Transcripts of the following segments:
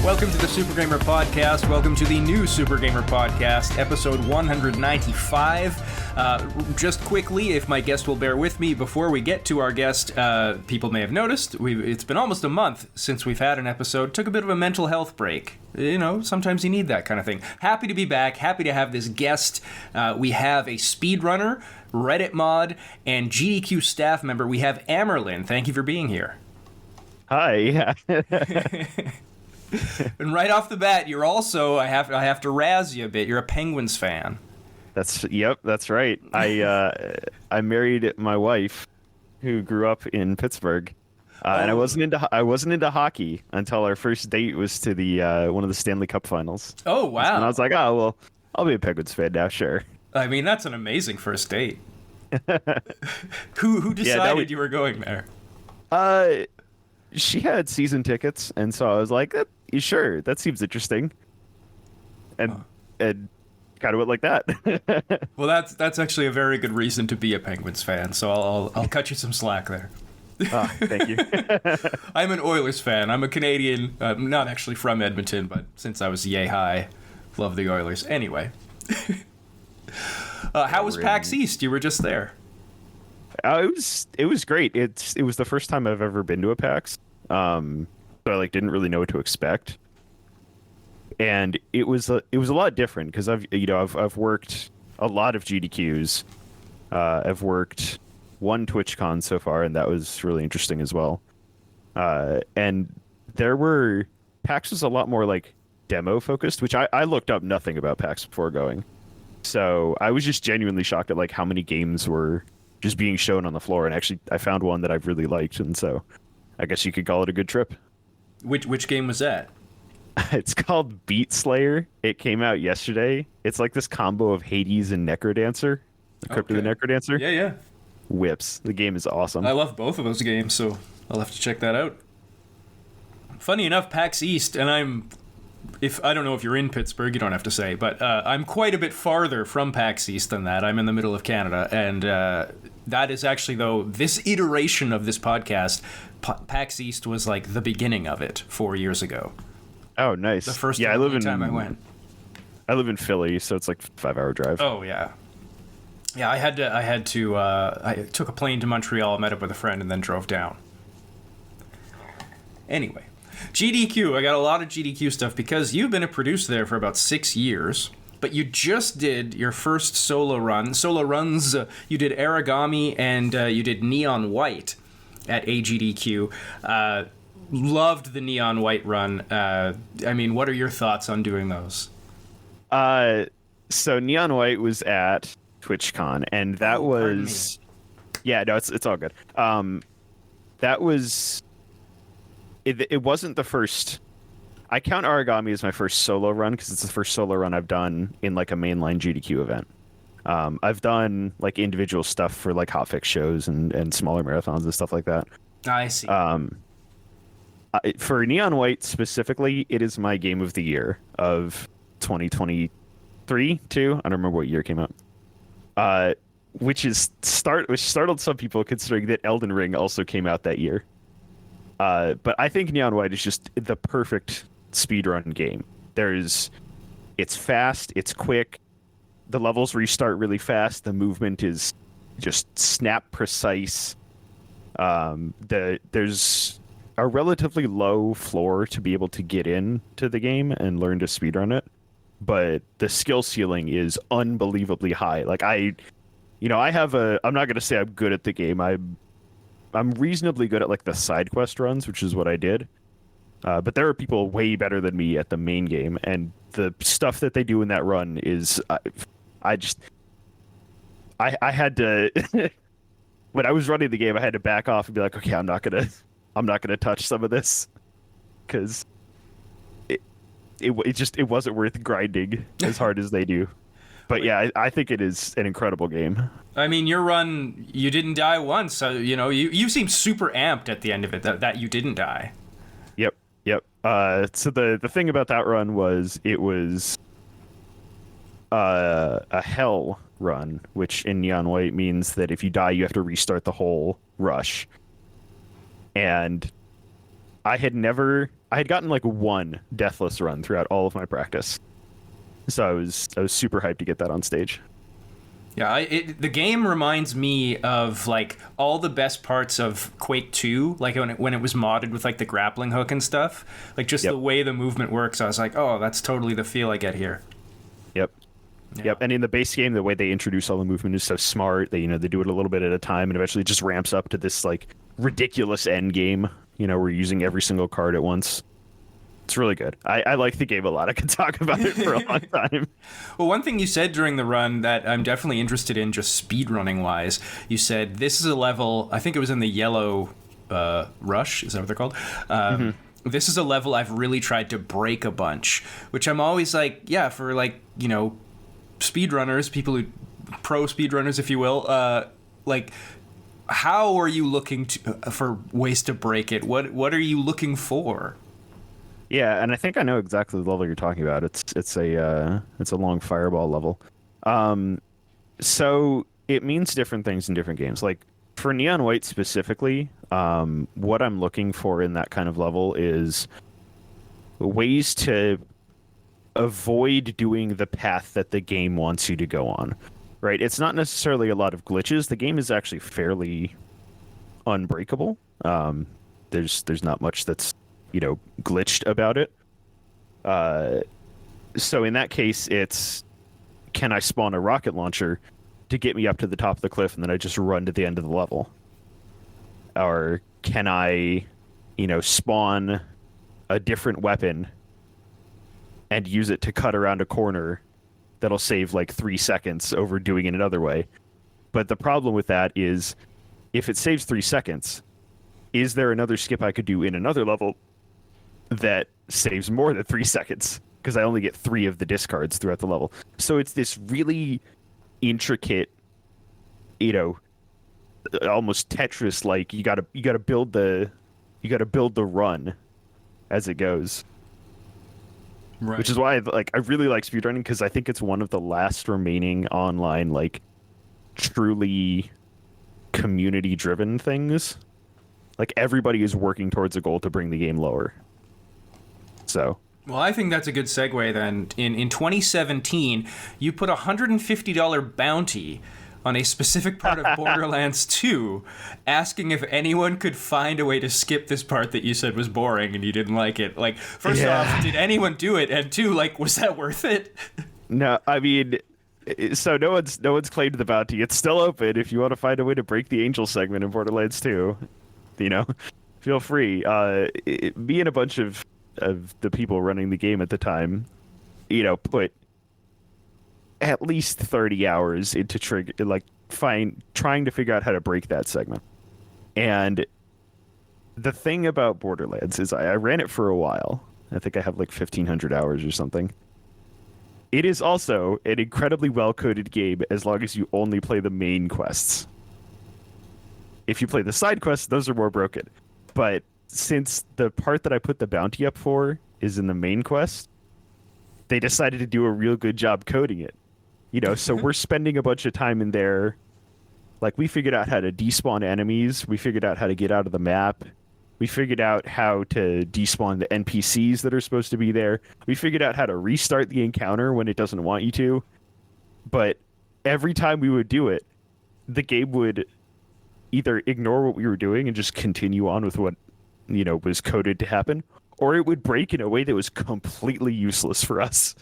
Welcome to the Super Gamer Podcast. Welcome to the new Super Gamer Podcast, episode 195. Just quickly, if my guest will bear with me, before we get to our guest, people may have noticed, it's been almost a month since we've had an episode. Took a bit of a mental health break. You know, sometimes you need that kind of thing. Happy to be back. Happy to have this guest. We have a speedrunner, Reddit mod, and GDQ staff member. We have Amyrlinn. Thank you for being here. Hi. And right off the bat, you're also, I have to razz you a bit, you're a Penguins fan. That's right. I married my wife, who grew up in Pittsburgh, and I wasn't into hockey until our first date was to the one of the Stanley Cup Finals. Oh wow! And I was like, oh well, I'll be a Penguins fan now, sure. I mean, that's an amazing first date. Who decided you were going there? She had season tickets, and so I was like, sure, that seems interesting. And kind of went like that. Well, that's actually a very good reason to be a Penguins fan, so I'll cut you some slack there. Oh, thank you. I'm an Oilers fan. I'm a Canadian, not actually from Edmonton, but since I was yay high, love the Oilers. Anyway. How was PAX East? You were just there. It was great. It was the first time I've ever been to a PAX, so I didn't really know what to expect, and it was a lot different because I've worked a lot of GDQs, I've worked one TwitchCon so far, and that was really interesting as well, and PAX was a lot more demo focused, which I looked up nothing about PAX before going, so I was just genuinely shocked at how many games were just being shown on the floor, and actually I found one that I've really liked, and so I guess you could call it a good trip. Which game was that? It's called Beat Slayer. It came out yesterday. It's like this combo of Hades and Necrodancer. The Crypt of the Necrodancer. Yeah. Whips. The game is awesome. I love both of those games, so I'll have to check that out. Funny enough, PAX East, and I don't know if you're in Pittsburgh, you don't have to say, but I'm quite a bit farther from PAX East than that. I'm in the middle of Canada, and that is actually, though, this iteration of this podcast, PAX East was the beginning of it 4 years ago. Oh, nice. The first time I went. I live in Philly, so it's 5-hour drive. Oh, yeah. Yeah, I took a plane to Montreal, met up with a friend, and then drove down. Anyway. GDQ, I got a lot of GDQ stuff because you've been a producer there for about 6 years, but you just did your first solo runs. You did Origami and you did Neon White at AGDQ. Loved the Neon White run. What are your thoughts on doing those? So Neon White was at TwitchCon, and that was... Yeah, no, it's all good. That was... It wasn't the first. I count Origami as my first solo run because it's the first solo run I've done in a mainline GDQ event. I've done individual stuff for hotfix shows and smaller marathons and stuff like that. I see. For Neon White specifically, it is my game of the year of 2023 too. I don't remember what year it came out. Which startled some people considering that Elden Ring also came out that year. But I think Neon White is just the perfect speedrun game. It's fast, it's quick. The levels restart really fast. The movement is just snap precise. There's a relatively low floor to be able to get into the game and learn to speedrun it. But the skill ceiling is unbelievably high. I'm not going to say I'm good at the game. I'm reasonably good at the side quest runs, which is what I did. But there are people way better than me at the main game, and the stuff that they do in that run is I had to when I was running the game, I had to back off and be like, okay, I'm not gonna touch some of this because it wasn't worth grinding as hard as they do. But yeah, I think it is an incredible game. I mean, your run, you didn't die once. So, you seem super amped at the end of it that you didn't die. Yep. So the thing about that run was it was a hell run, which in Neon White means that if you die, you have to restart the whole rush. And I had gotten like one deathless run throughout all of my practice. So I was super hyped to get that on stage. Yeah, the game reminds me of like all the best parts of Quake 2, like when it was modded with like the grappling hook and stuff. Like just Yep. the way the movement works, I was like, oh, that's totally the feel I get here. Yep. Yeah. Yep. And in the base game, the way they introduce all the movement is so smart. They they do it a little bit at a time, and eventually it just ramps up to this like ridiculous end game. We're using every single card at once. It's really good. I like the game a lot. I could talk about it for a long time. Well, one thing you said during the run that I'm definitely interested in, just speedrunning wise, you said this is a level, I think it was in the yellow rush, is that what they're called? This is a level I've really tried to break a bunch, which I'm always like, yeah, for like, speedrunners, people who, pro speedrunners, if you will, like, how are you looking for ways to break it? What are you looking for? Yeah, and I think I know exactly the level you're talking about. It's a long fireball level. So it means different things in different games. Like for Neon White specifically, what I'm looking for in that kind of level is ways to avoid doing the path that the game wants you to go on. Right? It's not necessarily a lot of glitches. The game is actually fairly unbreakable. There's not much that's glitched about it. So in that case, it's can I spawn a rocket launcher to get me up to the top of the cliff and then I just run to the end of the level? Or can I, spawn a different weapon and use it to cut around a corner that'll save like 3 seconds over doing it another way? But the problem with that is if it saves 3 seconds, is there another skip I could do in another level that saves more than 3 seconds? Because I only get 3 of the discards throughout the level. So it's this really intricate, almost Tetris like you gotta build the run as it goes. Right. Which is why I really like speedrunning, because I think it's one of the last remaining online like truly community driven things. Like everybody is working towards a goal to bring the game lower. So, well, I think that's a good segue then. In 2017, you put a $150 bounty on a specific part of Borderlands 2, asking if anyone could find a way to skip this part that you said was boring and you didn't like it. Like, first off, did anyone do it? And two, like, was that worth it? No, I mean, so no one's claimed the bounty. It's still open if you want to find a way to break the angel segment in Borderlands 2. Feel free. Me and a bunch of the people running the game at the time, put at least 30 hours into trying to figure out how to break that segment. And the thing about Borderlands is I ran it for a while. I think I have like 1,500 hours or something. It is also an incredibly well-coded game as long as you only play the main quests. If you play the side quests, those are more broken. But since the part that I put the bounty up for is in the main quest, they decided to do a real good job coding it. So we're spending a bunch of time in there. Like, we figured out how to despawn enemies. We figured out how to get out of the map. We figured out how to despawn the NPCs that are supposed to be there. We figured out how to restart the encounter when it doesn't want you to. But every time we would do it, the game would either ignore what we were doing and just continue on with what, was coded to happen, or it would break in a way that was completely useless for us.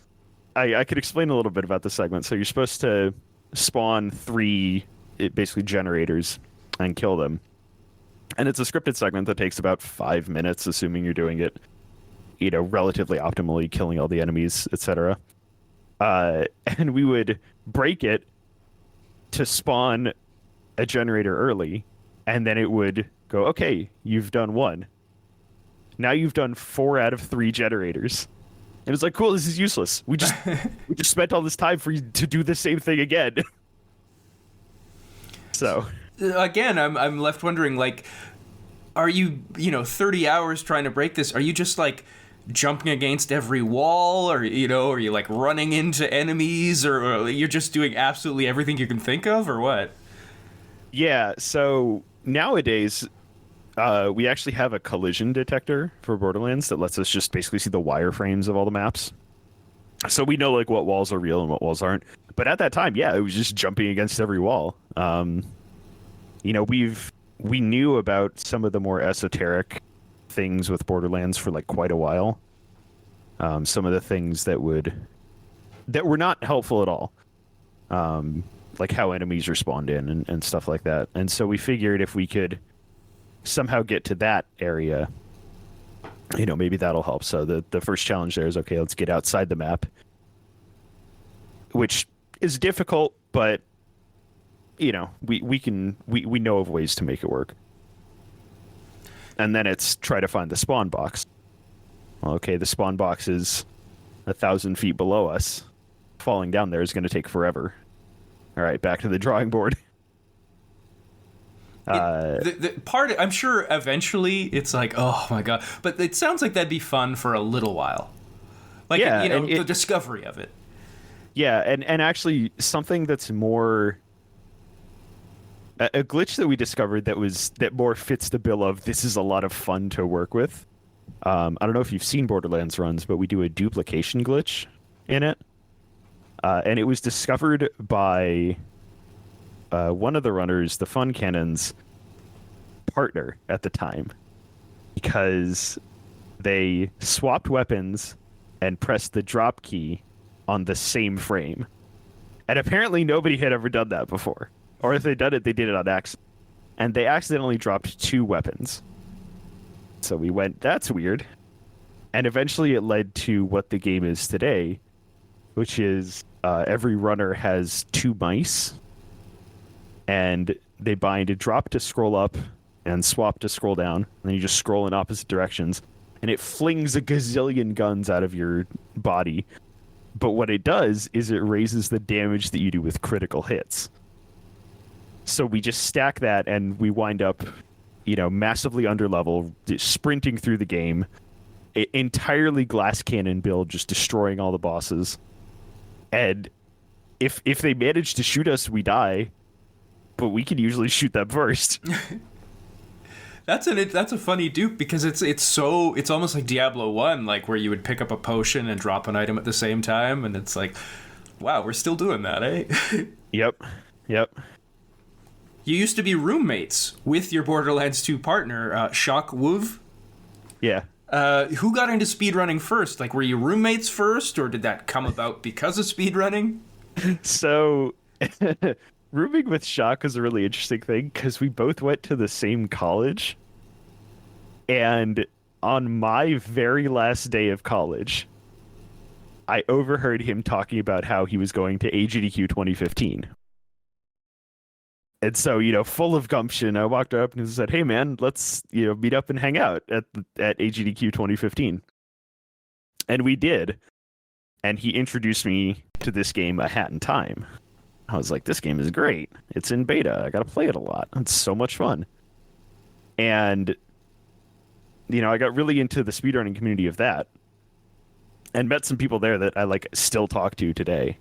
I could explain a little bit about the segment. So you're supposed to spawn 3, basically generators, and kill them. And it's a scripted segment that takes about 5 minutes, assuming you're doing it, relatively optimally, killing all the enemies, etc. And we would break it to spawn a generator early, and then it would go, okay, you've done 1. Now you've done 4 out of 3 generators. And it's like, cool, this is useless. We just spent all this time for you to do the same thing again. So Again, I'm left wondering, like, are you 30 hours trying to break this? Are you just like jumping against every wall, or are you like running into enemies, or you're just doing absolutely everything you can think of, or what? yeah, so nowadays, We actually have a collision detector for Borderlands that lets us just basically see the wireframes of all the maps. So we know like what walls are real and what walls aren't. But at that time, yeah, it was just jumping against every wall. We knew about some of the more esoteric things with Borderlands for like quite a while. Some of the things that were not helpful at all. Like how enemies respawned in and stuff like that. And so we figured if we could somehow get to that area, maybe that'll help. So the first challenge there is, okay, let's get outside the map, which is difficult, but we know of ways to make it work. And then it's try to find the spawn box. Well, okay, the spawn box is 1,000 feet below us. Falling down there is going to take forever. All right, back to the drawing board. The part, I'm sure eventually it's like, oh my god, but it sounds like that'd be fun for a little while. Like, yeah, the discovery of it. Yeah, and actually something that's more a glitch that we discovered that more fits the bill of this is a lot of fun to work with. I don't know if you've seen Borderlands runs, but we do a duplication glitch in it. And it was discovered by one of the runners, the Fun Cannon's partner at the time, because they swapped weapons and pressed the drop key on the same frame. And apparently nobody had ever done that before. Or if they did it, they did it on accident. And they accidentally dropped 2 weapons. So we went, that's weird. And eventually it led to what the game is today, which is every runner has 2 mice, and they bind a drop to scroll up and swap to scroll down, and then you just scroll in opposite directions, and it flings a gazillion guns out of your body. But what it does is it raises the damage that you do with critical hits. So we just stack that, and we wind up, massively underlevel, sprinting through the game, entirely glass cannon build, just destroying all the bosses. And if they manage to shoot us, we die, but we can usually shoot them first. That's a funny dupe, because it's almost like Diablo 1, like where you would pick up a potion and drop an item at the same time, and it's like, wow, we're still doing that, eh? Yep. You used to be roommates with your Borderlands 2 partner, Shock Woof. Yeah. Who got into speedrunning first? Like, were you roommates first, or did that come about because of speedrunning? So, rooming with Shock was a really interesting thing, because we both went to the same college. And on my very last day of college, I overheard him talking about how he was going to AGDQ 2015. And so, full of gumption, I walked up and said, hey, man, let's, meet up and hang out at AGDQ 2015. And we did. And he introduced me to this game, A Hat in Time. I was like, this game is great. It's in beta. I got to play it a lot. It's so much fun. And, I got really into the speedrunning community of that. And met some people there that I, still talk to today.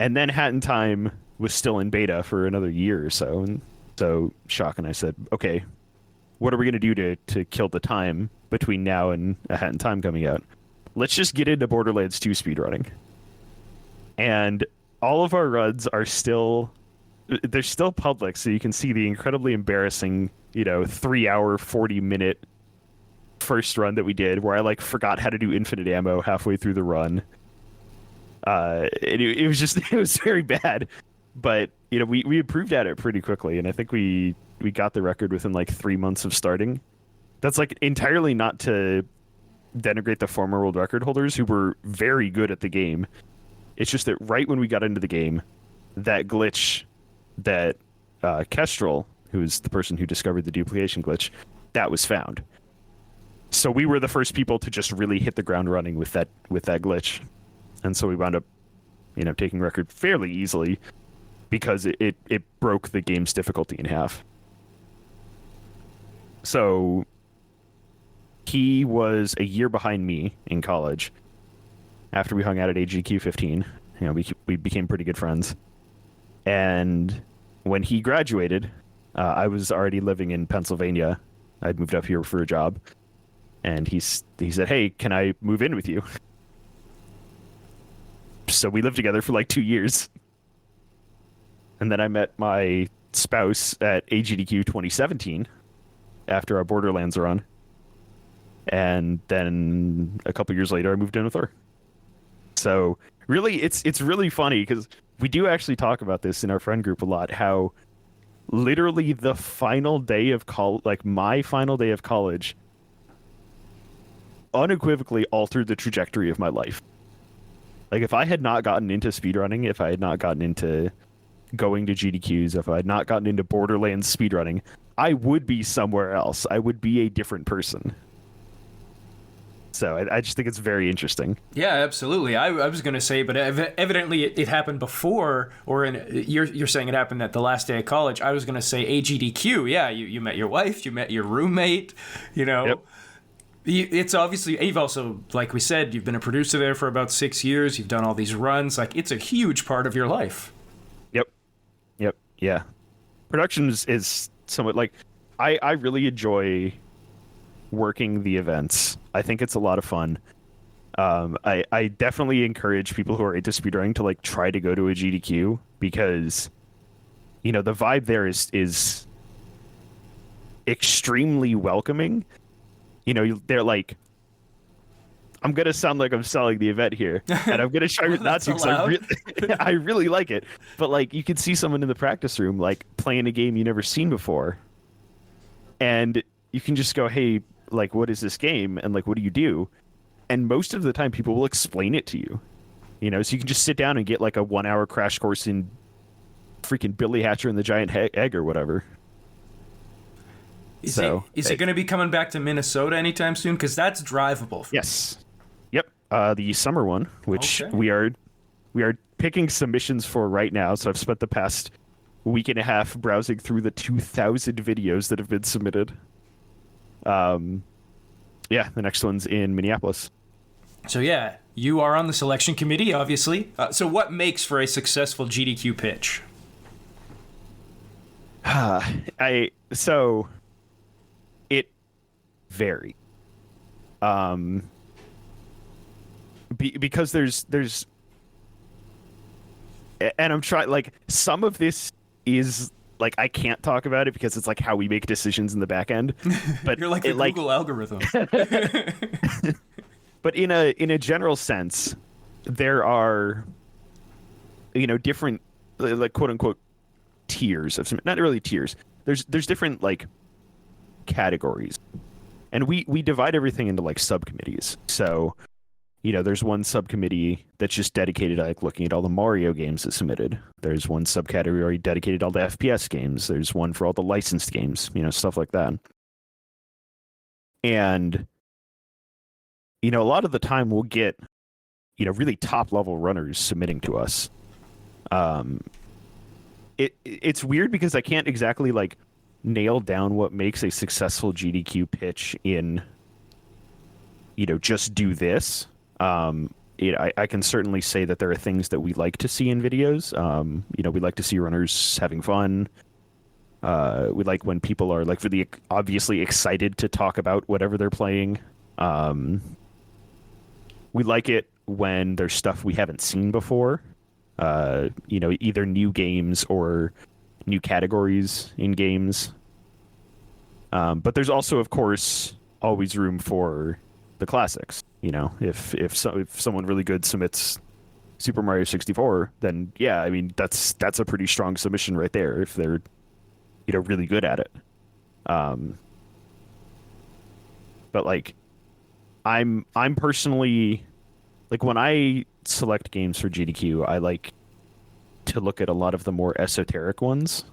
And then Hat in Time was still in beta for another year or so. And so Shock and I said, okay, what are we going to do to kill the time between now and A Hat in Time coming out? Let's just get into Borderlands 2 speedrunning. And all of our runs are they're still public, so you can see the incredibly embarrassing, 3-hour, 40-minute first run that we did, where I forgot how to do infinite ammo halfway through the run. It was very bad. But, we improved at it pretty quickly, and I think we got the record within 3 months of starting. That's entirely not to denigrate the former world record holders, who were very good at the game. It's just that right when we got into the game, that glitch that Kestrel, who is the person who discovered the duplication glitch, that was found. So we were the first people to just really hit the ground running with that glitch. And so we wound up, taking record fairly easily, because it broke the game's difficulty in half. So he was a year behind me in college. After we hung out at AGQ 15, we became pretty good friends. And when he graduated, I was already living in Pennsylvania, I'd moved up here for a job, and he said, "Hey, can I move in with you?" So we lived together for like 2 years, and then I met my spouse at AGDQ 2017 after our Borderlands run, and then a couple years later I moved in with her. So really, it's really funny because we do actually talk about this in our friend group a lot. How literally the final day of like my final day of college, unequivocally altered the trajectory of my life. Like if I had not gotten into speedrunning, if I had not gotten into going to GDQs, if I had not gotten into Borderlands speedrunning, I would be somewhere else. I would be a different person. So I just think it's very interesting. Yeah, absolutely. I was going to say, but evidently it happened before, or you're saying it happened at the last day of college. I was going to say AGDQ. Yeah, you met your wife, you met your roommate, you know. Yep. It's obviously, you've also, like we said, you've been a producer there for about 6 years. You've done all these runs. Like, it's a huge part of your life. Yep. Yeah. Production is somewhat like, I really enjoy working the events. I think it's a lot of fun. I definitely encourage people who are into speedrunning to like try to go to a GDQ because, you know, the vibe there is extremely welcoming. You know, they're like, I'm going to sound like I'm selling the event here, and I'm going to try not to because I really like it. But, like, you can see someone in the practice room, like, playing a game you never seen before. And you can just go, hey, like, what is this game? And, like, what do you do? And most of the time, people will explain it to you. You know, so you can just sit down and get, like, a 1-hour crash course in freaking Billy Hatcher and the Giant Egg or whatever. Is it going to be coming back to Minnesota anytime soon? Because that's drivable. Yes. Yep. The summer one, which Okay. we are picking submissions for right now. So I've spent the past week and a half browsing through the 2,000 videos that have been submitted. Yeah, the next one's in Minneapolis. So yeah, you are on the selection committee, obviously. So what makes for a successful GDQ pitch? It vary. Because there's and I'm trying, like, some of this is like I can't talk about it because it's like how we make decisions in the back end. But You're like the Google algorithm. But in a general sense, there are, you know, different, like, quote unquote tiers of some, not really tiers. There's different like categories, and we divide everything into like subcommittees. So, you know, there's one subcommittee that's just dedicated to like looking at all the Mario games that submitted. There's one subcategory dedicated to all the FPS games. There's one for all the licensed games, you know, stuff like that. And, you know, a lot of the time we'll get, you know, really top level runners submitting to us. It's weird because I can't exactly like nail down what makes a successful GDQ pitch in, you know, just do this. I can certainly say that there are things that we like to see in videos. You know, we like to see runners having fun. We like when people are like really obviously excited to talk about whatever they're playing. We like it when there's stuff we haven't seen before. You know, either new games or new categories in games. But there's also, of course, always room for the classics. You know, if someone really good submits Super Mario 64, then yeah, I mean that's a pretty strong submission right there if they're, you know, really good at it. But like, I'm personally, like, when I select games for GDQ, I like to look at a lot of the more esoteric ones,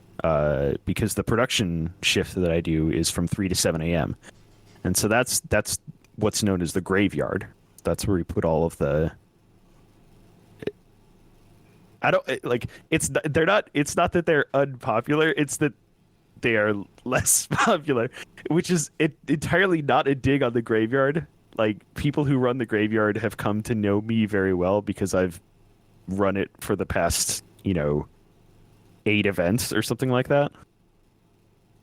because the production shift that I do is from 3 to 7 a.m. And so that's what's known as the graveyard. That's where we put all of the, I don't like, it's not that they're unpopular, it's that they are less popular, which is entirely not a dig on the graveyard. Like, people who run the graveyard have come to know me very well because I've run it for the past, you know, 8 events or something like that.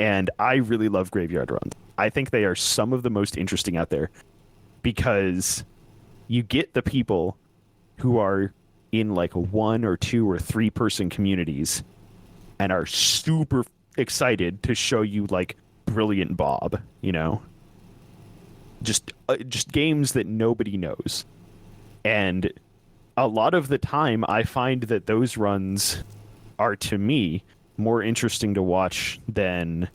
And I really love graveyard runs. I think they are some of the most interesting out there, because you get the people who are in like 1 or 2 or 3 person communities and are super excited to show you like Brilliant Bob, you know, just games that nobody knows. And a lot of the time I find that those runs are, to me, more interesting to watch than,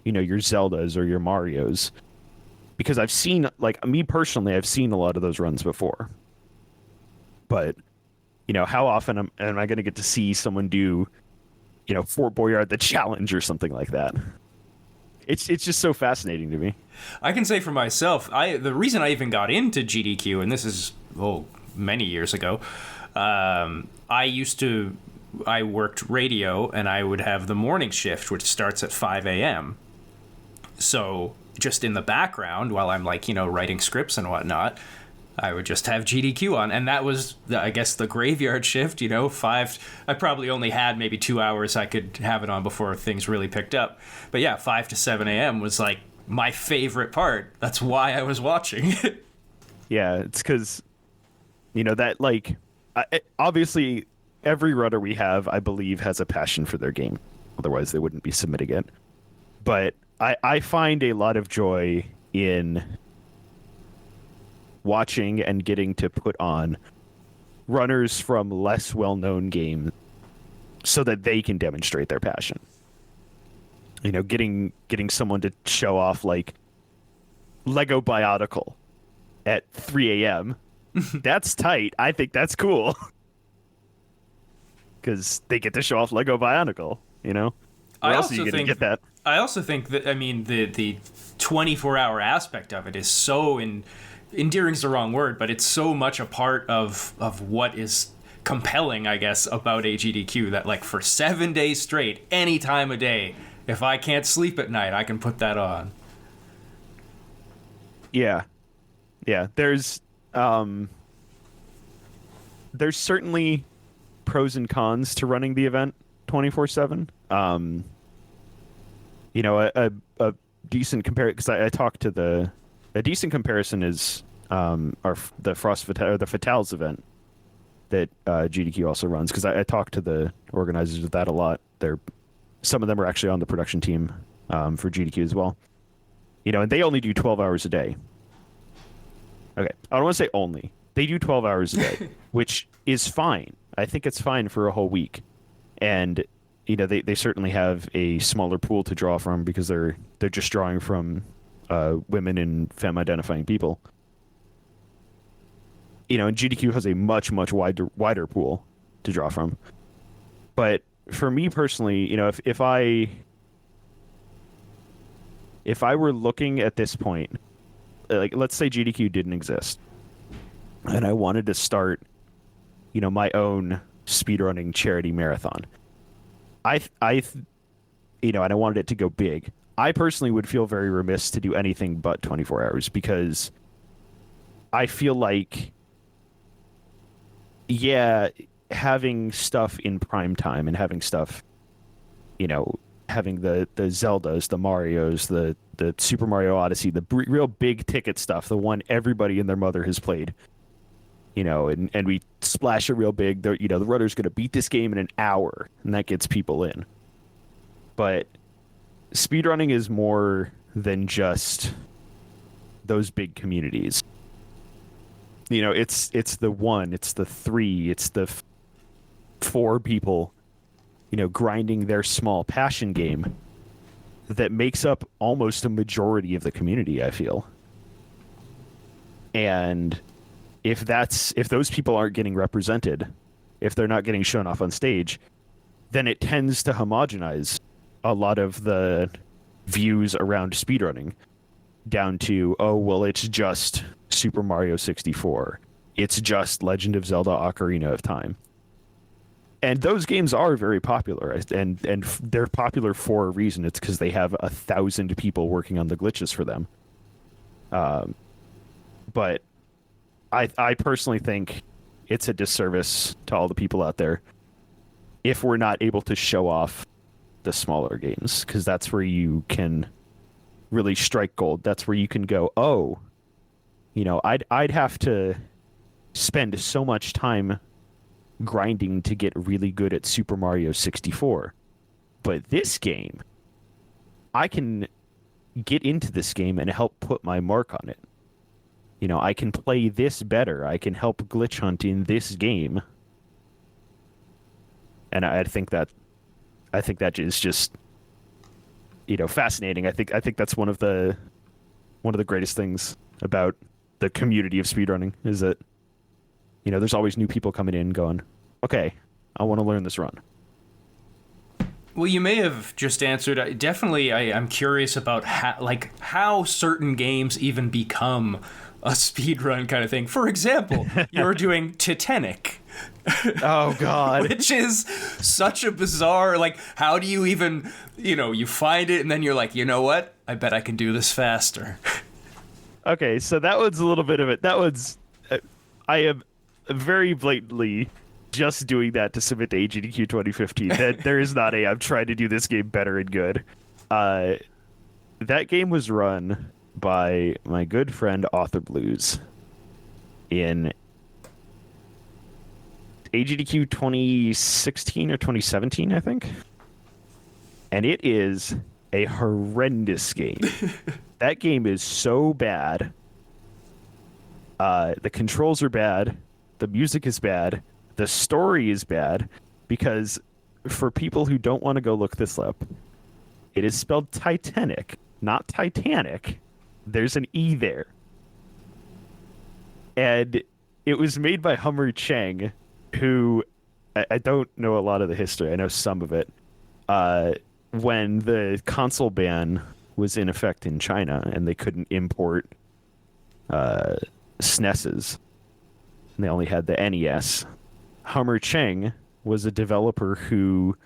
you know, your Zeldas or your Marios, because I've seen, like, me personally, I've seen a lot of those runs before. But, you know, how often am I going to get to see someone do, you know, Fort Boyard the challenge or something like that? It's just so fascinating to me. I can say for myself, the reason I even got into GDQ, and this is many years ago, I worked radio, and I would have the morning shift, which starts at 5 a.m. So just in the background, while I'm like, you know, writing scripts and whatnot, I would just have GDQ on. And that was, I guess, the graveyard shift, you know, I probably only had maybe 2 hours I could have it on before things really picked up. But yeah, 5 to 7 a.m. was like my favorite part. That's why I was watching. Yeah, it's because, you know, that, like, obviously every runner we have, I believe, has a passion for their game. Otherwise, they wouldn't be submitting it. But I find a lot of joy in watching and getting to put on runners from less well-known games so that they can demonstrate their passion. You know, getting someone to show off, like, Lego Bionicle at 3 a.m. That's tight. I think that's cool. Because they get to show off Lego Bionicle, you know? Where else are you going to get that? I also think that, I mean, the 24-hour aspect of it is so endearing is the wrong word, but it's so much a part of what is compelling, I guess, about AGDQ, that, like, for 7 days straight, any time of day, if I can't sleep at night, I can put that on. Yeah. There's certainly pros and cons to running the event 24/7. You know, a decent comparison, because I talked to a decent comparison is the the Fatales event that GDQ also runs, because I talked to the organizers of that a lot. Some of them are actually on the production team for GDQ as well. You know, and they only do 12 hours a day. Okay, I don't want to say only. They do 12 hours a day, which is fine. I think it's fine for a whole week. And, you know, they certainly have a smaller pool to draw from, because they're just drawing from women and femme-identifying people. You know, and GDQ has a much wider pool to draw from. But for me personally, you know, if I were looking at this point, like, let's say GDQ didn't exist, and I wanted to start, you know, my own speedrunning charity marathon, you know, and I wanted it to go big, I personally would feel very remiss to do anything but 24 hours, because I feel like, yeah, having stuff in prime time and having stuff, you know, having the Zeldas, the Marios, the Super Mario Odyssey, the real big ticket stuff, the one everybody and their mother has played, you know, and we splash it real big. You know, the runner's going to beat this game in an hour, and that gets people in. But speedrunning is more than just those big communities. You know, it's the 1, it's the 3, it's the 4 people, you know, grinding their small passion game that makes up almost a majority of the community, I feel. And if those people aren't getting represented, if they're not getting shown off on stage, then it tends to homogenize a lot of the views around speedrunning down to, oh, well, it's just Super Mario 64. It's just Legend of Zelda Ocarina of Time. And those games are very popular, and they're popular for a reason. It's because they have 1,000 people working on the glitches for them. But I personally think it's a disservice to all the people out there if we're not able to show off the smaller games, because that's where you can really strike gold. That's where you can go, oh, I'd have to spend so much time grinding to get really good at Super Mario 64. But this game, I can get into this game and help put my mark on it. I can play this better. I can help glitch hunt in this game. And I think that is just fascinating. I think that's one of the greatest things about the community of speedrunning is that there's always new people coming in going, okay, I want to learn this run. Well, you may have just answered. Definitely, I'm curious about how certain games even become a speedrun kind of thing. For example, you're doing Titanic. Oh, God. Which is such a bizarre, how do you even, you find it and then you're like, you know what? I bet I can do this faster. Okay, so that was a little bit of it. That was, I am very blatantly just doing that to submit to AGDQ 2015. There is not I'm trying to do this game better and good. That game was run by my good friend Author Blues in AGDQ 2016 or 2017, I think. And it is a horrendous game. That game is so bad. The controls are bad. The music is bad. The story is bad. Because for people who don't want to go look this up, it is spelled Titanic, not Titanic. There's an E there. And it was made by Hummer Chang, who I don't know a lot of the history. I know some of it. When the console ban was in effect in China and they couldn't import SNESs, and they only had the NES, Hummer Chang was a developer who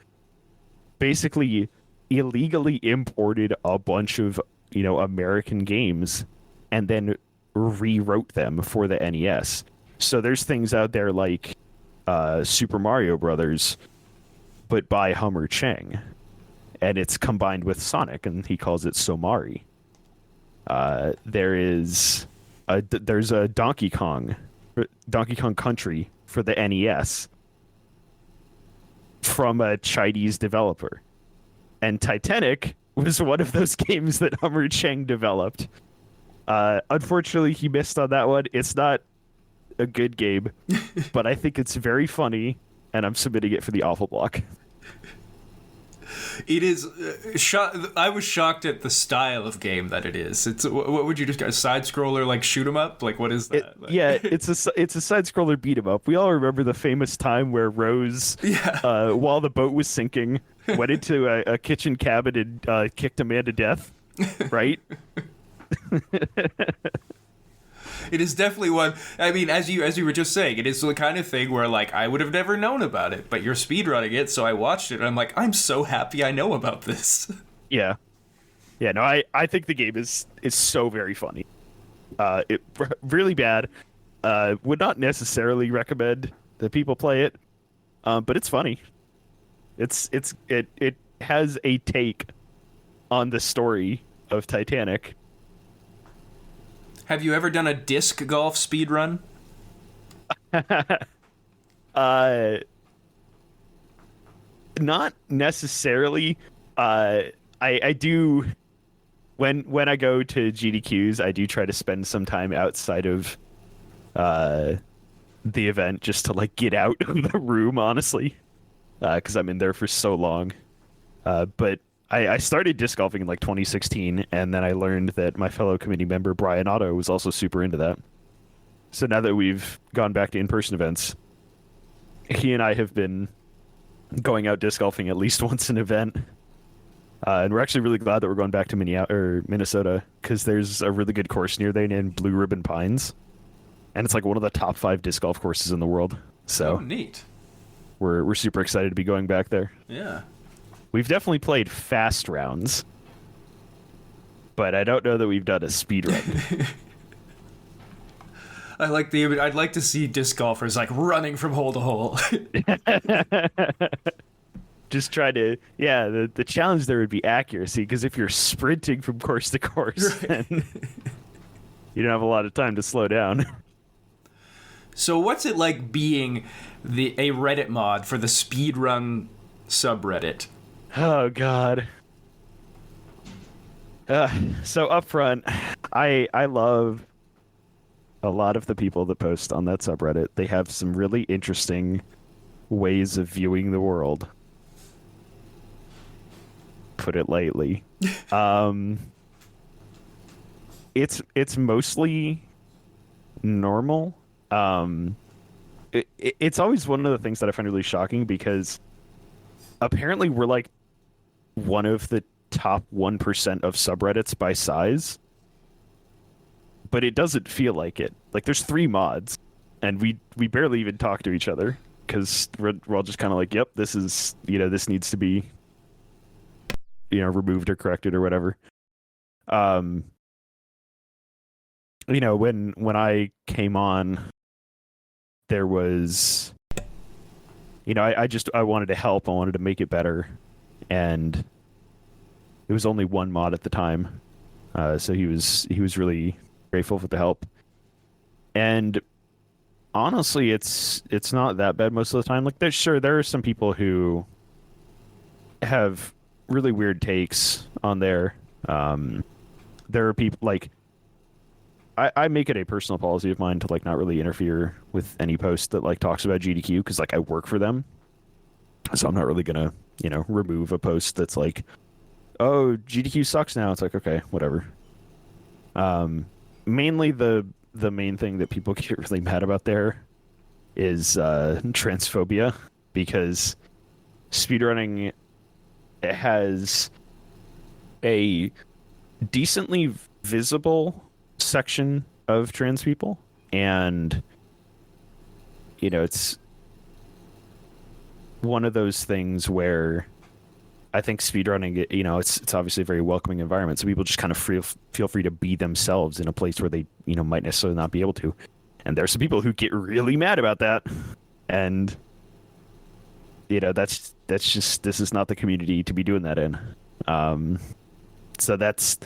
basically illegally imported a bunch of American games and then rewrote them for the NES. So there's things out there like Super Mario Brothers, but by Hummer Chang, and it's combined with Sonic, and he calls it Somari. There's a Donkey Kong Country for the NES from a Chinese developer, and Titanic was one of those games that Hummer Chang developed. Unfortunately, he missed on that one. It's not a good game, but I think it's very funny, and I'm submitting it for the awful block. It is. I was shocked at the style of game that it is. It's what would you describe? A side scroller, like shoot 'em up? Like what is that? Yeah, it's a side scroller beat 'em up. We all remember the famous time where Rose, while the boat was sinking, went into a kitchen cabin and kicked a man to death. Right. It is definitely one. I mean, as you were just saying, it is the kind of thing where I would have never known about it, but you're speedrunning it, so I watched it and I'm like, I'm so happy I know about this. Yeah. Yeah, no, I think the game is so very funny. It really bad. Would not necessarily recommend that people play it. But it's funny. It has a take on the story of Titanic. Have you ever done a disc golf speedrun? Not necessarily. I do when I go to GDQs, I do try to spend some time outside of the event just to get out of the room, honestly, because I'm in there for so long. But I started disc golfing in 2016, and then I learned that my fellow committee member Brian Otto was also super into that. So now that we've gone back to in-person events, he and I have been going out disc golfing at least once an event. And we're actually really glad that we're going back to Minnesota, because there's a really good course near there named Blue Ribbon Pines. And it's one of the top 5 disc golf courses in the world. So neat. We're super excited to be going back there. Yeah. We've definitely played fast rounds, but I don't know that we've done a speed run. I'd like to see disc golfers running from hole to hole. Just try to, yeah, the challenge there would be accuracy, because if you're sprinting from course to course, Right. then you don't have a lot of time to slow down. So what's it like being a Reddit mod for the speedrun subreddit? Oh God. Uh, so up front, I love a lot of the people that post on that subreddit. They have some really interesting ways of viewing the world. Put it lightly. Um, it's mostly normal. It's always one of the things that I find really shocking, because apparently we're like one of the top 1% of subreddits by size, but it doesn't feel like it. Like, there's 3 mods, and we barely even talk to each other, because we're all just kind of like, yep, this is, this needs to be, removed or corrected or whatever. Um, when I came on, there was, I wanted to help. I wanted to make it better, and it was only one mod at the time, so he was really grateful for the help. And honestly, it's not that bad most of the time. Like, there are some people who have really weird takes on there. There are people like, I make it a personal policy of mine to like not really interfere with any post that like talks about GDQ, because like I work for them, so I'm not really gonna remove a post that's like, oh, GDQ sucks now. It's like, okay, whatever. Mainly the main thing that people get really mad about there is transphobia, because speedrunning has a decently visible section of trans people, and it's one of those things where I think speedrunning, it's obviously a very welcoming environment, so people just kind of feel free to be themselves in a place where they might necessarily not be able to. And there's some people who get really mad about that, and that's just, this is not the community to be doing that in. So that's,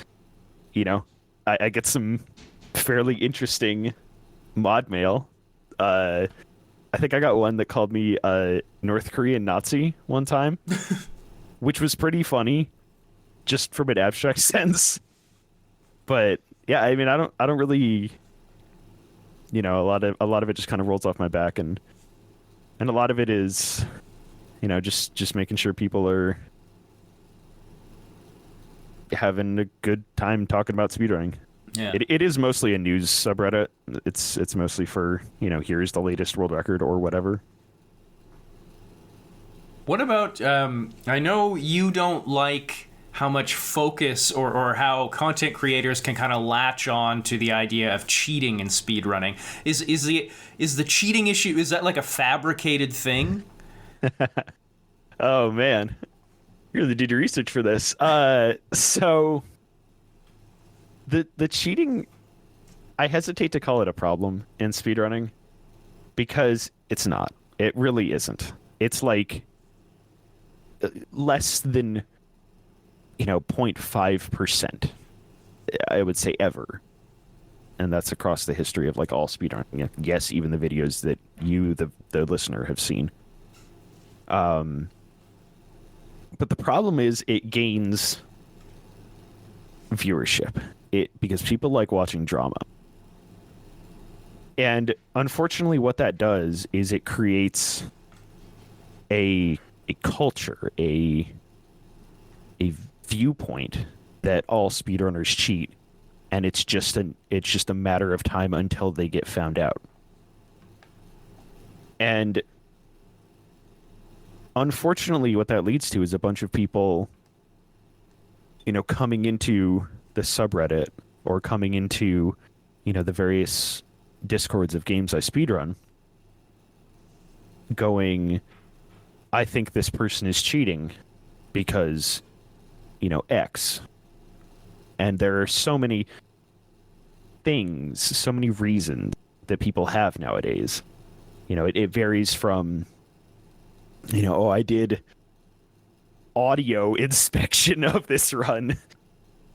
I get some fairly interesting mod mail. I think I got one that called me a North Korean Nazi one time, which was pretty funny, just from an abstract sense. But yeah, I mean, I don't really, a lot of it just kind of rolls off my back, and a lot of it is, just making sure people are having a good time talking about speedrunning. Yeah. It is mostly a news subreddit. It's mostly for, here's the latest world record or whatever. What about, I know you don't like how much focus or how content creators can kind of latch on to the idea of cheating in speedrunning. Is the cheating issue, is that like a fabricated thing? Oh man, you really did your research for this. So the cheating, I hesitate to call it a problem in speedrunning, because it's not. It really isn't. It's like less than 0.5%, I would say, ever. And that's across the history of like all speedrunning. Yes, even the videos that you, the listener, have seen. But the problem is it gains viewership. Because people like watching drama. And unfortunately what that does is it creates a culture, a viewpoint that all speedrunners cheat, and it's just a matter of time until they get found out. And unfortunately what that leads to is a bunch of people coming into the subreddit or coming into the various discords of games I speedrun, going, I think this person is cheating because X. And there are so many things, so many reasons that people have nowadays. It varies from, oh, I did audio inspection of this run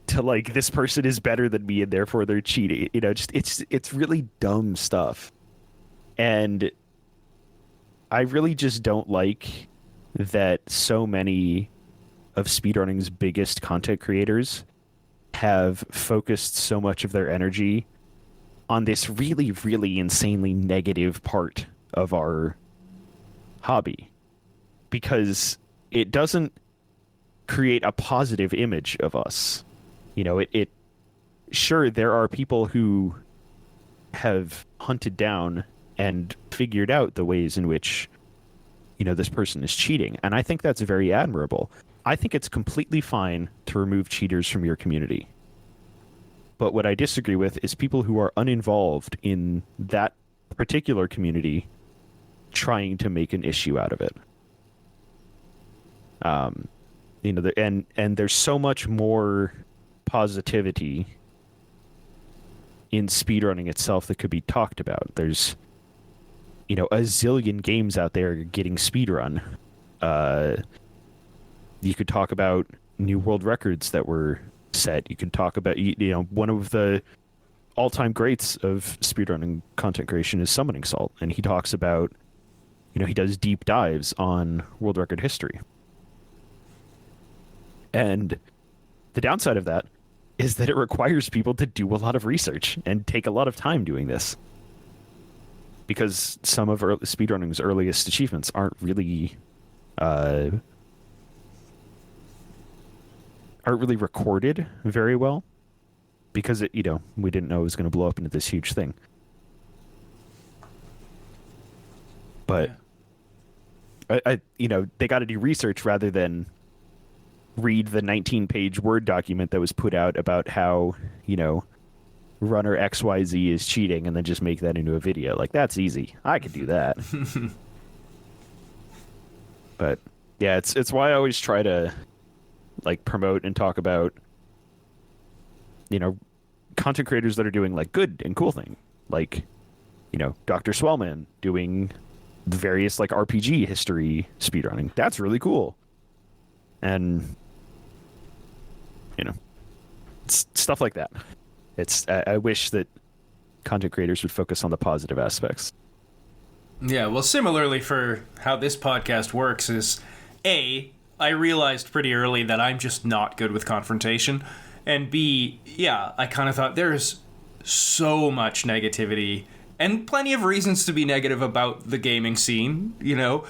to like this person is better than me and therefore they're cheating. You know, just it's really dumb stuff. And I really just don't like that so many of speedrunning's biggest content creators have focused so much of their energy on this really, really insanely negative part of our hobby, because it doesn't create a positive image of us. You know, it sure, there are people who have hunted down and figured out the ways in which, you know, this person is cheating, and I think that's very admirable. I think it's completely fine to remove cheaters from your community. But what I disagree with is people who are uninvolved in that particular community trying to make an issue out of it. You know, and there's so much more positivity in speedrunning itself that could be talked about. There's, you know, a zillion games out there getting speedrun. You could talk about new world records that were set. You could talk about, you know, one of the all-time greats of speedrunning content creation is Summoning Salt, and he talks about, you know, he does deep dives on world record history. And the downside of that is that it requires people to do a lot of research and take a lot of time doing this, because some of speedrunning's earliest achievements aren't really recorded very well, because it, you know, we didn't know it was going to blow up into this huge thing. But I you know, they got to do research rather than read the 19-page Word document that was put out about how, you know, runner XYZ is cheating and then just make that into a video. Like, that's easy. I could do that. But yeah, it's why I always try to like promote and talk about, you know, content creators that are doing like good and cool thing, like, you know, Dr. Swellman doing the various like RPG history speedrunning. That's really cool. And, you know, it's stuff like that. It's I wish that content creators would focus on the positive aspects. Yeah, well, similarly for how this podcast works is, I realized pretty early that I'm just not good with confrontation, and B, yeah, I kind of thought there's so much negativity and plenty of reasons to be negative about the gaming scene, you know,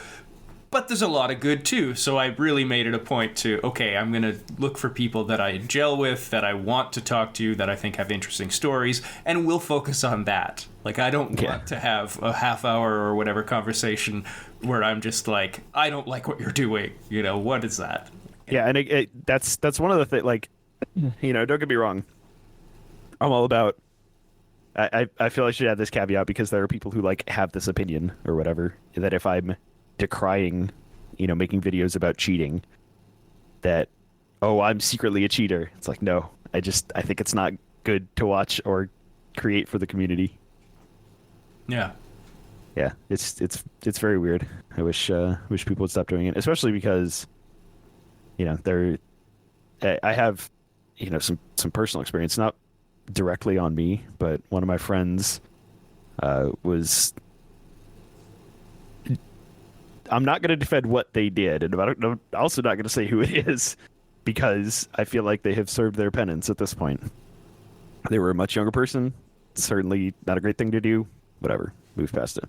but there's a lot of good too. So I really made it a point to, okay, I'm going to look for people that I gel with, that I want to talk to, that I think have interesting stories, and we'll focus on that. Like, I don't want to have a half hour or whatever conversation where I'm just like, I don't like what you're doing. You know, what is that? Yeah, and that's one of the things, like, you know, don't get me wrong. I'm all about, I feel I should add this caveat, because there are people who like have this opinion or whatever, that if I'm decrying, you know, making videos about cheating, that, oh, I'm secretly a cheater. It's like, no, I think it's not good to watch or create for the community. Yeah. Yeah, it's very weird. I wish people would stop doing it, especially because, you know, I have, you know, some personal experience, not directly on me, but one of my friends was. I'm not going to defend what they did, and I'm also not going to say who it is, because I feel like they have served their penance at this point. They were a much younger person, certainly not a great thing to do, whatever, move past it.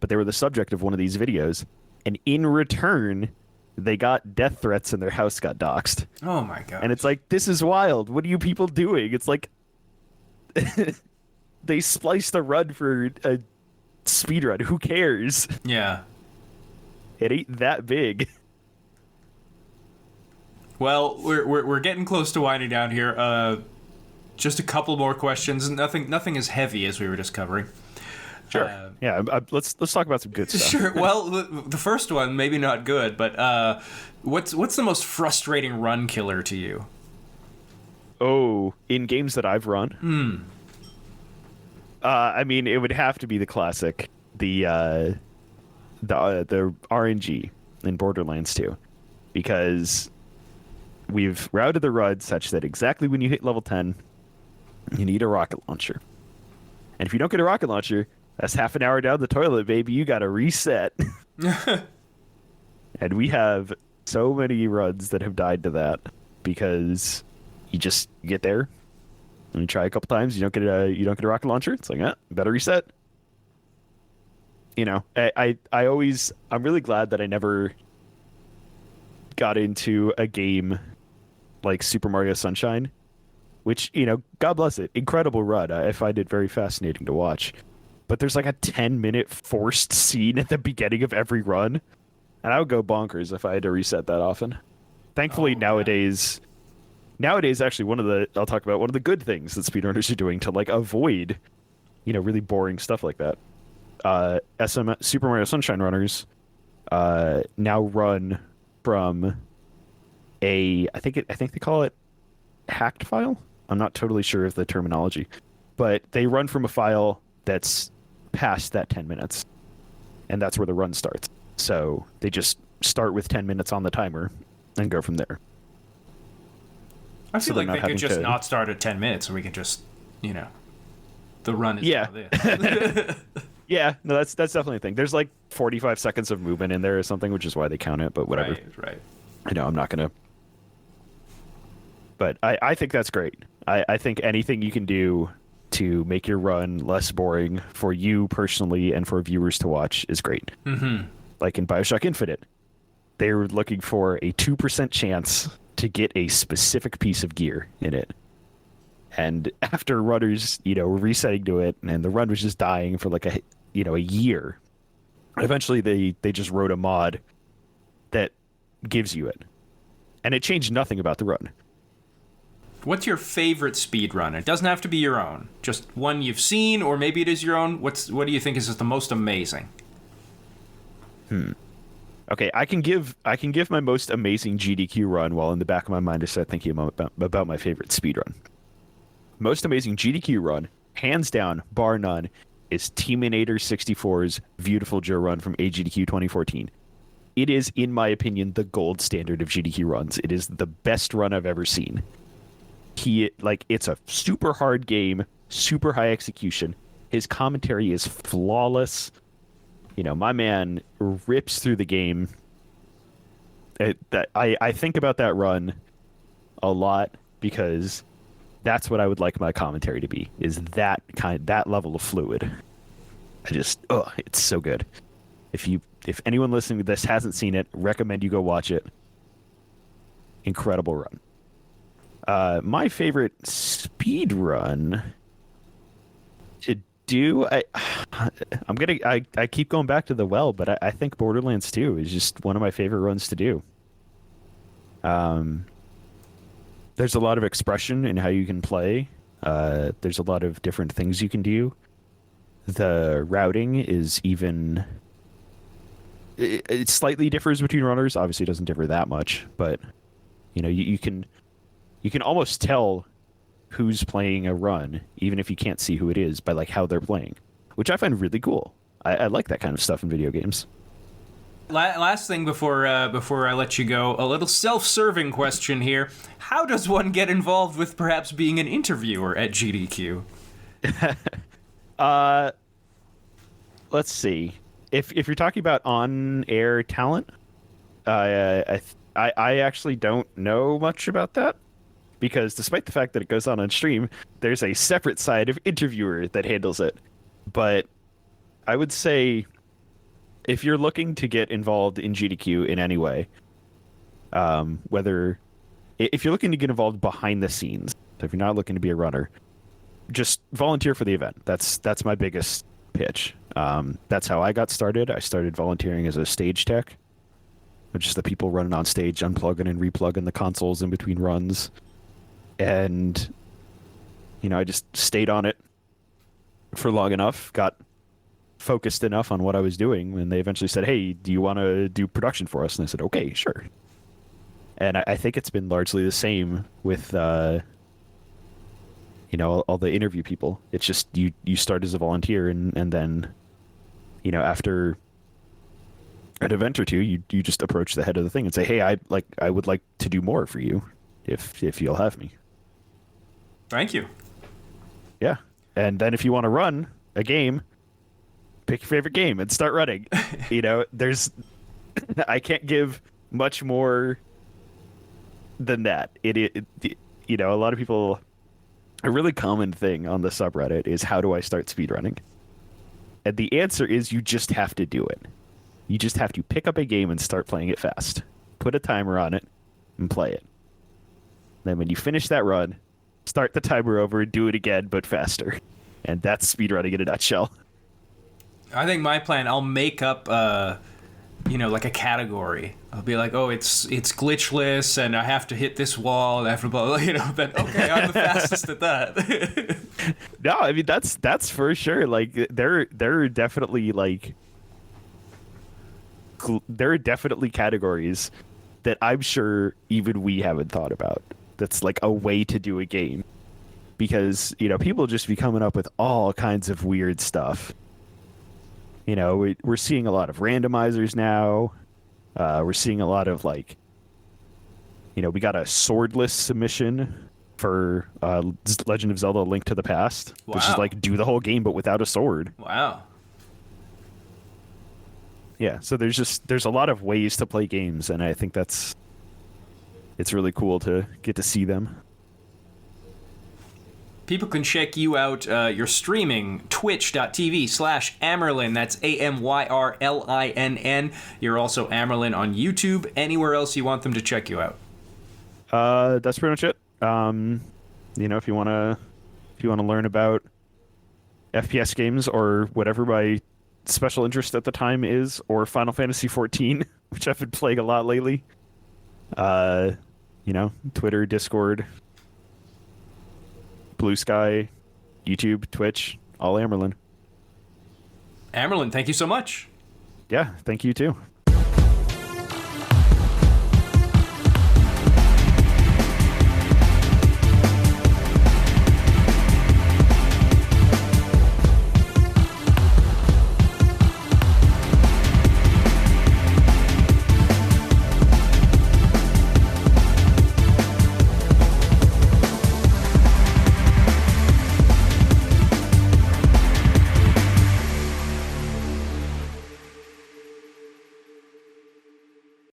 But they were the subject of one of these videos, and in return, they got death threats and their house got doxxed. Oh my god. And it's like, this is wild. What are you people doing? It's like, they spliced a run for a speedrun. Who cares? Yeah. It ain't that big. Well, we're getting close to winding down here. Just a couple more questions. Nothing as heavy as we were just covering. Sure. Yeah. Let's talk about some good stuff. Sure. Well, the first one maybe not good, but what's the most frustrating run killer to you? Oh, in games that I've run. I mean, it would have to be the classic, the RNG in Borderlands 2. because we've routed the run such that exactly when you hit level 10, you need a rocket launcher. And if you don't get a rocket launcher, that's half an hour down the toilet, baby. You got to reset. And we have so many runs that have died to that because you just get there and you try a couple times, you don't get a rocket launcher. It's like, better reset. You know, I'm really glad that I never got into a game like Super Mario Sunshine, which, you know, God bless it, incredible run. I find it very fascinating to watch. But there's like a 10-minute forced scene at the beginning of every run, and I would go bonkers if I had to reset that often. Thankfully, nowadays, actually, I'll talk about one of the good things that speedrunners are doing to like avoid, you know, really boring stuff like that. Super Mario Sunshine runners now run from I think they call it hacked file. I'm not totally sure of the terminology, but they run from a file that's past that 10 minutes, and that's where the run starts. So they just start with 10 minutes on the timer and go from there. I feel like they could just not start at 10 minutes, and we can just, you know, the run is now this. Yeah, no, that's definitely a thing. There's like 45 seconds of movement in there or something, which is why they count it, but whatever. Right. I know, I'm not going to. But I think that's great. I think anything you can do to make your run less boring for you personally and for viewers to watch is great. Mm-hmm. Like in Bioshock Infinite, they were looking for a 2% chance to get a specific piece of gear in it. And after runners, you know, were resetting to it, and the run was just dying for like a year, eventually they just wrote a mod that gives you it. And it changed nothing about the run. What's your favorite speed run? It doesn't have to be your own. Just one you've seen, or maybe it is your own. What do you think is just the most amazing? Okay, I can give my most amazing GDQ run while in the back of my mind I start thinking about my favorite speed run. Most amazing GDQ run, hands down, bar none, is Teaminator 64's Beautiful Joe run from AGDQ 2014. It is, in my opinion, the gold standard of GDQ runs. It is the best run I've ever seen. It's a super hard game, super high execution. His commentary is flawless. You know, my man rips through the game. I think about that run a lot because that's what I would like my commentary to be, is that level of fluid. It's so good. If anyone listening to this hasn't seen it, recommend you go watch it. Incredible run. My favorite speed run to do, I keep going back to the well, but I think Borderlands 2 is just one of my favorite runs to do. There's a lot of expression in how you can play. There's a lot of different things you can do. The routing is it slightly differs between runners. Obviously, it doesn't differ that much, but you know, you can almost tell who's playing a run, even if you can't see who it is, by like how they're playing, which I find really cool. I like that kind of stuff in video games. Last thing before I let you go, a little self-serving question here. How does one get involved with perhaps being an interviewer at GDQ? Let's see. If you're talking about on-air talent, I actually don't know much about that, because despite the fact that it goes on stream, there's a separate side of interviewer that handles it. But I would say, if you're looking to get involved in GDQ in any way, if you're looking to get involved behind the scenes, so if you're not looking to be a runner, just volunteer for the event. That's my biggest pitch. That's how I got started. I started volunteering as a stage tech, which is the people running on stage, unplugging and replugging the consoles in between runs. And, you know, I just stayed on it for long enough, got focused enough on what I was doing, and they eventually said, "Hey, do you want to do production for us?" And I said, "Okay, sure." And I think it's been largely the same with, you know, all the interview people. It's just you start as a volunteer, and then, you know, after At event or two, you just approach the head of the thing and say, "Hey, I would like to do more for you, if you'll have me." Thank you. Yeah, and then if you want to run a game, pick your favorite game and start running. There's I can't give much more than that. A lot of people, a really common thing on the subreddit is, how do I start speedrunning? And the answer is, you just have to do it. You just have to pick up a game and start playing it fast. Put a timer on it and play it. Then when you finish that run, start the timer over and do it again, but faster. And that's speedrunning in a nutshell. I think my plan, I'll make up, like a category. I'll be like, oh, it's glitchless, and I have to hit this wall, and I have to blah, then, okay, I'm the fastest at that. No, I mean, that's for sure. Like, there are definitely, there are definitely categories that I'm sure even we haven't thought about. That's like a way to do a game. Because, people just be coming up with all kinds of weird stuff. We're seeing a lot of randomizers now. We're seeing a lot of we got a swordless submission for Legend of Zelda: Link to the Past, which is Wow. do the whole game but without a sword. Wow. Yeah, so there's a lot of ways to play games, and I think it's really cool to get to see them. People can check you out. You're streaming twitch.tv/Amyrlinn. That's AMYRLINN. You're also Amyrlinn on YouTube. Anywhere else you want them to check you out? That's pretty much it. If you wanna learn about FPS games or whatever my special interest at the time is, or Final Fantasy 14, which I've been playing a lot lately. Twitter, Discord, Blue Sky, YouTube, Twitch, all Amyrlinn. Amyrlinn, thank you so much. Yeah, thank you too.